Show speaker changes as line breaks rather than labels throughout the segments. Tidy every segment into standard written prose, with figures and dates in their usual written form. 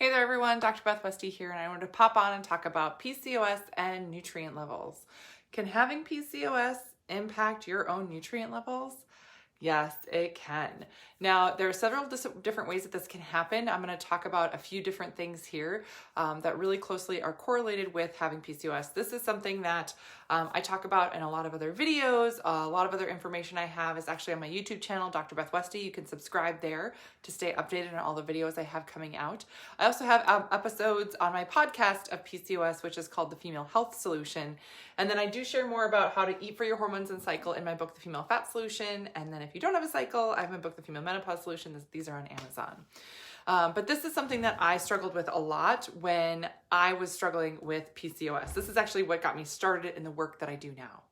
Hey there everyone, Dr. Beth Westie here, and I wanted to pop on and talk about PCOS and nutrient levels. Can having PCOS impact your own nutrient levels? Yes, it can. Now, there are several different ways that this can happen. I'm going to talk about a few different things here that really closely are correlated with having PCOS. This is something that I talk about in a lot of other videos. A lot of other information I have is actually on my YouTube channel, Dr. Beth Westie. You can subscribe there to stay updated on all the videos I have coming out. I also have episodes on my podcast of PCOS, which is called The Female Health Solution. And then I do share more about how to eat for your hormones and cycle in my book, The Female Fat Solution. And then if you don't have a cycle, I have my book, The Female Menopause Solution. These are on Amazon. But this is something that I struggled with a lot when I was struggling with PCOS. This is actually what got me started in the work that I do now.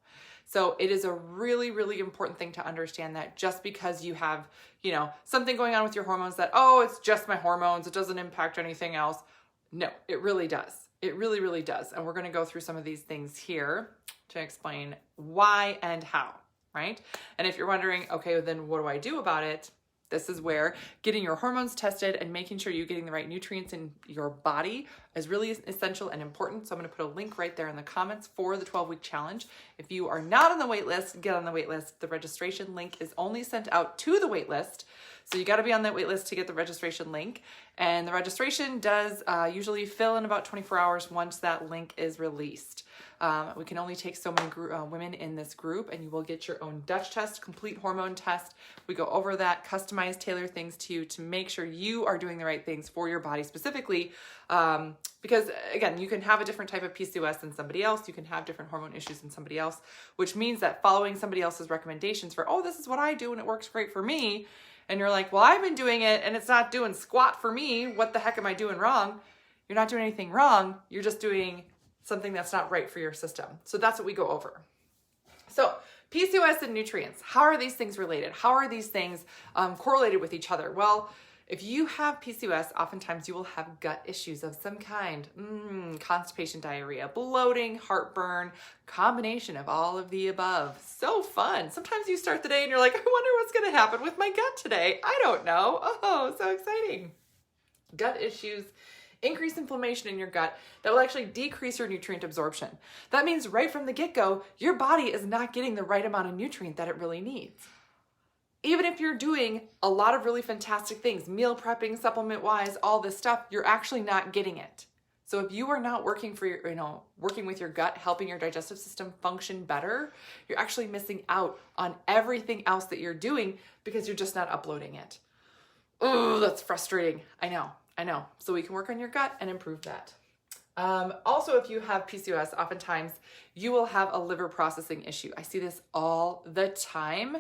So it is a really, really important thing to understand that just because you have, something going on with your hormones that, oh, it's just my hormones, it doesn't impact anything else. No, it really does. It really, really does. And we're going to go through some of these things here to explain why and how, right? And if you're wondering, okay, then what do I do about it? This is where getting your hormones tested and making sure you're getting the right nutrients in your body is really essential and important. So I'm going to put a link right there in the comments for the 12-week challenge. If you are not on the wait list, get on the wait list. The registration link is only sent out to the wait list. So you got to be on that wait list to get the registration link. And the registration does usually fill in about 24 hours once that link is released. We can only take so many women in this group, and you will get your own Dutch test, complete hormone test. We go over that, customize, tailor things to you to make sure you are doing the right things for your body specifically. Because again, you can have a different type of PCOS than somebody else. You can have different hormone issues than somebody else, which means that following somebody else's recommendations for, oh, this is what I do and it works great for me. And you're like, well, I've been doing it and it's not doing squat for me. What the heck am I doing wrong? You're not doing anything wrong. You're just doing something that's not right for your system. So that's what we go over. So PCOS and nutrients, how are these things related? How are these things correlated with each other? Well, if you have PCOS, oftentimes you will have gut issues of some kind. Constipation, diarrhea, bloating, heartburn, combination of all of the above. So fun. Sometimes you start the day and you're like, I wonder what's going to happen with my gut today. I don't know. Oh, so exciting. Gut issues increase inflammation in your gut that will actually decrease your nutrient absorption. That means right from the get-go, your body is not getting the right amount of nutrient that it really needs. Even if you're doing a lot of really fantastic things, meal prepping, supplement-wise, all this stuff, you're actually not getting it. So if you are not working for your, working with your gut, helping your digestive system function better, you're actually missing out on everything else that you're doing because you're just not uploading it. Oh, that's frustrating. I know. So we can work on your gut and improve that. Also, if you have PCOS, oftentimes you will have a liver processing issue. I see this all the time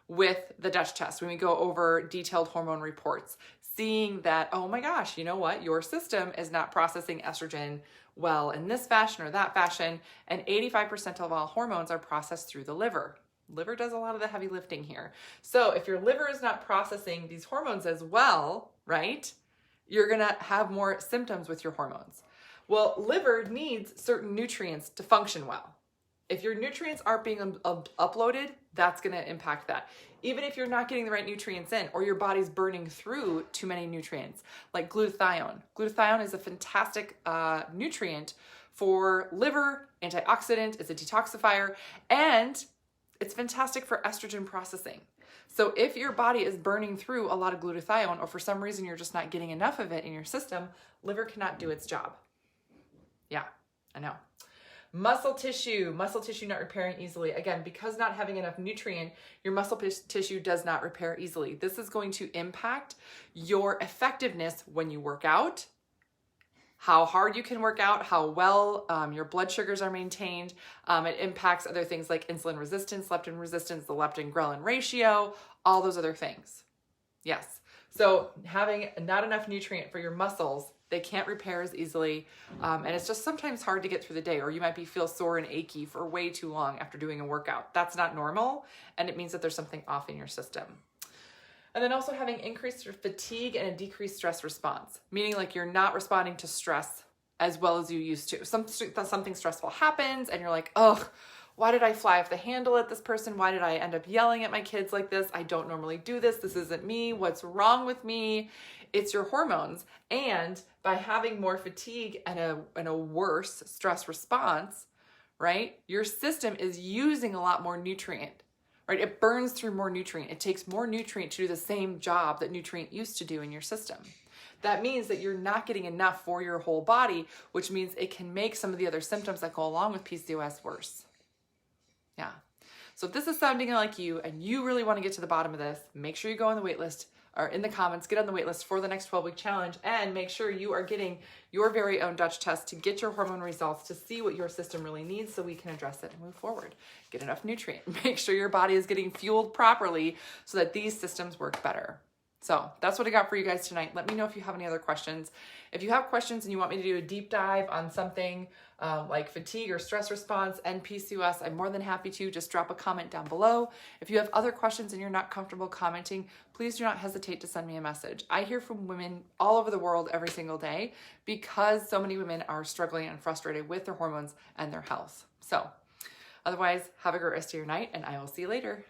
with the Dutch test when we go over detailed hormone reports, seeing that, oh my gosh, you know what? Your system is not processing estrogen well in this fashion or that fashion, and 85% of all hormones are processed through the liver. Liver does a lot of the heavy lifting here. So if your liver is not processing these hormones as well, right, you're gonna have more symptoms with your hormones. Well, liver needs certain nutrients to function well. If your nutrients aren't being uploaded, that's gonna impact that. Even if you're not getting the right nutrients in, or your body's burning through too many nutrients, like glutathione. Glutathione is a fantastic nutrient for liver, antioxidant, it's a detoxifier, and it's fantastic for estrogen processing. So if your body is burning through a lot of glutathione, or for some reason you're just not getting enough of it in your system, liver cannot do its job. Yeah, I know. Muscle tissue not repairing easily. Again, because not having enough nutrient, your muscle tissue does not repair easily. This is going to impact your effectiveness when you work out, how hard you can work out, how well your blood sugars are maintained. It impacts other things like insulin resistance, the leptin-ghrelin ratio, all those other things. Yes. So having not enough nutrient for your muscles, they can't repair as easily. And it's just sometimes hard to get through the day, or you might feel sore and achy for way too long after doing a workout. That's not normal. And it means that there's something off in your system. And then also having increased fatigue and a decreased stress response, meaning like you're not responding to stress as well as you used to. Something stressful happens and you're like, oh, why did I fly off the handle at this person? Why did I end up yelling at my kids like this? I don't normally do this. This isn't me. What's wrong with me? It's your hormones. And by having more fatigue and a worse stress response, right? Your system is using a lot more nutrient, right? It burns through more nutrient. It takes more nutrient to do the same job that nutrient used to do in your system. That means that you're not getting enough for your whole body, which means it can make some of the other symptoms that go along with PCOS worse. Yeah. So if this is sounding like you and you really want to get to the bottom of this, make sure you go on the wait list or in the comments, get on the wait list for the next 12-week challenge, and make sure you are getting your very own Dutch test to get your hormone results to see what your system really needs so we can address it and move forward. Get enough nutrient. Make sure your body is getting fueled properly so that these systems work better. So that's what I got for you guys tonight. Let me know if you have any other questions. If you have questions and you want me to do a deep dive on something like fatigue or stress response and PCOS, I'm more than happy to. Just drop a comment down below. If you have other questions and you're not comfortable commenting, please do not hesitate to send me a message. I hear from women all over the world every single day because so many women are struggling and frustrated with their hormones and their health. So otherwise, have a great rest of your night, and I will see you later.